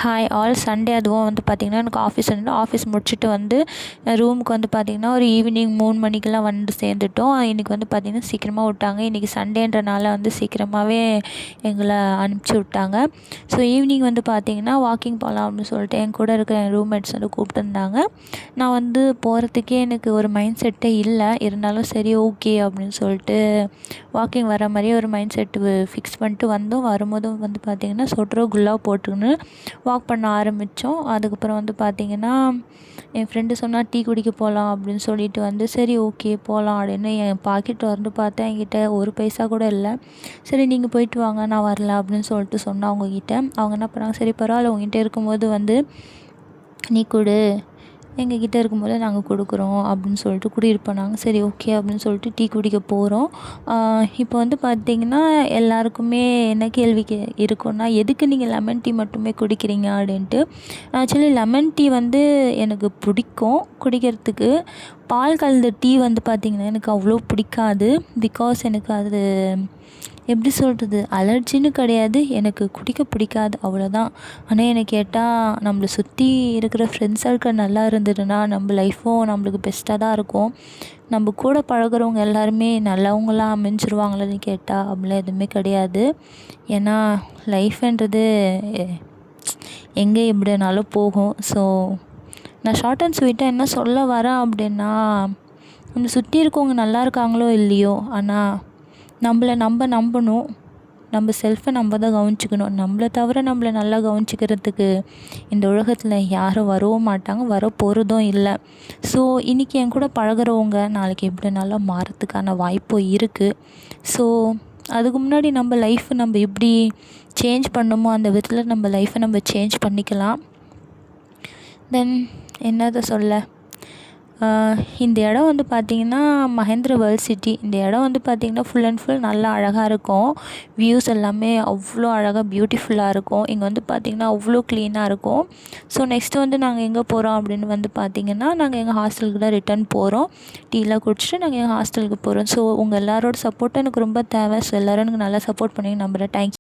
Hi all. Sunday அதுவும் வந்து பார்த்திங்கன்னா எனக்கு ஆஃபீஸ் முடிச்சுட்டு வந்து ரூமுக்கு வந்து பார்த்திங்கன்னா ஒரு ஈவினிங் 3 மணிக்கெலாம் வந்து சேர்ந்துட்டோம். இன்றைக்கி வந்து பார்த்திங்கன்னா சீக்கிரமாக விட்டாங்க. இன்றைக்கி சண்டேன்றனால வந்து சீக்கிரமாகவே எங்களை அனுப்பிச்சி விட்டாங்க. ஸோ ஈவினிங் வந்து பார்த்திங்கன்னா வாக்கிங் போகலாம் அப்படின்னு சொல்லிட்டு என் கூட இருக்கிற என் ரூம்மேட்ஸ் வந்து கூப்பிட்டுருந்தாங்க. நான் வந்து போகிறதுக்கே எனக்கு ஒரு மைண்ட் செட்டே இல்லை. இருந்தாலும் சரி ஓகே அப்படின்னு சொல்லிட்டு வாக்கிங் வர மாதிரியே ஒரு மைண்ட் செட்டு ஃபிக்ஸ் பண்ணிட்டு வந்தோம். வரும்போதும் வந்து பார்த்திங்கன்னா சொட்டரோ குல்லா போட்டுக்கின்னு வாக் பண்ண ஆரம்பித்தோம். அதுக்கப்புறம் வந்து பார்த்திங்கன்னா என் ஃப்ரெண்டு சொன்னால் டீ குடிக்க போகலாம் அப்படின்னு சொல்லிட்டு வந்து சரி ஓகே போகலாம் அப்படின்னு என் பாக்கெட் திறந்து பார்த்தேன். என்கிட்ட ஒரு பைசா கூட இல்லை. சரி நீங்கள் போயிட்டு வாங்க நான் வரல அப்படின்னு சொல்லிட்டு சொன்னேன் அவங்கக்கிட்ட. அவங்க என்ன பண்ணாங்க, சரி பரவாயில்ல உங்ககிட்ட இருக்கும்போது வந்து நீ கொடு, எங்ககிட்ட இருக்கும்போது நாங்கள் கொடுக்குறோம் அப்படின்னு சொல்லிட்டு கூட்டிகிட்டு போனாங்க. சரி ஓகே அப்படின்னு சொல்லிட்டு டீ குடிக்க போகிறோம். இப்போ வந்து பார்த்திங்கன்னா எல்லாருக்குமே என்ன கேள்வி இருக்குன்னா, எதுக்கு நீங்கள் லெமன் டீ மட்டுமே குடிக்கிறீங்க அப்படின்ட்டு. ஆக்சுவலி லெமன் டீ வந்து எனக்கு பிடிக்கும் குடிக்கிறதுக்கு. பால் கலந்த டீ வந்து பார்த்திங்கன்னா எனக்கு அவ்வளோ பிடிக்காது. பிகாஸ் எனக்கு அது எப்படி சொல்கிறது, அலர்ஜின்னு கிடையாது, எனக்கு குடிக்க பிடிக்காது அவ்வளோதான். ஆனால் என்னை கேட்டால் நம்மளை சுற்றி இருக்கிற ஃப்ரெண்ட்ஸ் சர்க்கிள் நல்லா இருந்ததுன்னா நம்ம லைஃப்பும் நம்மளுக்கு பெஸ்ட்டாக தான் இருக்கும். நம்ம கூட பழகுறவங்க எல்லாருமே நல்லவங்களாம் அமைஞ்சிருவாங்களேன்னு கேட்டால் அப்படிலாம் எதுவுமே கிடையாது. ஏன்னா லைஃப்ன்றது எங்கே எப்படினாலும் போகும். ஸோ நான் ஷார்ட் அண்ட் ஸ்வீட்டாக என்ன சொல்ல வரேன் அப்படின்னா, நம்மளை சுற்றி இருக்கவங்க நல்லா இருக்காங்களோ இல்லையோ, ஆனால் நம்மளை நம்ம நம்பணும். நம்ம செல்ஃபை நம்ம தான் கவனிச்சிக்கணும். நம்மளை தவிர நம்மளை நல்லா கவனிச்சிக்கிறதுக்கு இந்த உலகத்தில் யாரும் வரவும் மாட்டாங்க, வர போகிறதும் இல்லை. ஸோ இன்றைக்கி என் கூட பழகுறவங்க நாளைக்கு எப்படி நல்லா மாறத்துக்கான வாய்ப்பும் இருக்குது. ஸோ அதுக்கு முன்னாடி நம்ம லைஃப்பை நம்ம எப்படி சேஞ்ச் பண்ணணுமோ அந்த விதத்தில் நம்ம லைஃப்பை நம்ம சேஞ்ச் பண்ணிக்கலாம். தென் என்னதை சொல்ல, இந்த இடம் வந்து பார்த்திங்கன்னா மஹேந்திர வேர்ல்ட் சிட்டி. இந்த இடம் வந்து பார்த்திங்கன்னா ஃபுல் அண்ட் ஃபுல் நல்லா அழகாக இருக்கும். வியூஸ் எல்லாமே அவ்வளோ அழகாக பியூட்டிஃபுல்லாக இருக்கும். இங்கே வந்து பார்த்திங்கன்னா அவ்வளோ க்ளீனாக இருக்கும். ஸோ நெக்ஸ்ட்டு வந்து நாங்கள் எங்கே போகிறோம் அப்படின்னு வந்து பார்த்திங்கன்னா, நாங்கள் எங்கள் ஹாஸ்டலுக்கு தான் ரிட்டர்ன் போகிறோம். டீலாம் குடிச்சிட்டு நாங்கள் எங்கள் ஹாஸ்டலுக்கு போகிறோம். ஸோ உங்கள் எல்லாரோட சப்போர்ட்டும் எனக்கு ரொம்ப தேவை. ஸோ எல்லோரும் எனக்கு நல்லா சப்போர்ட் பண்ணி நம்புகிறேன். தேங்க்யூ.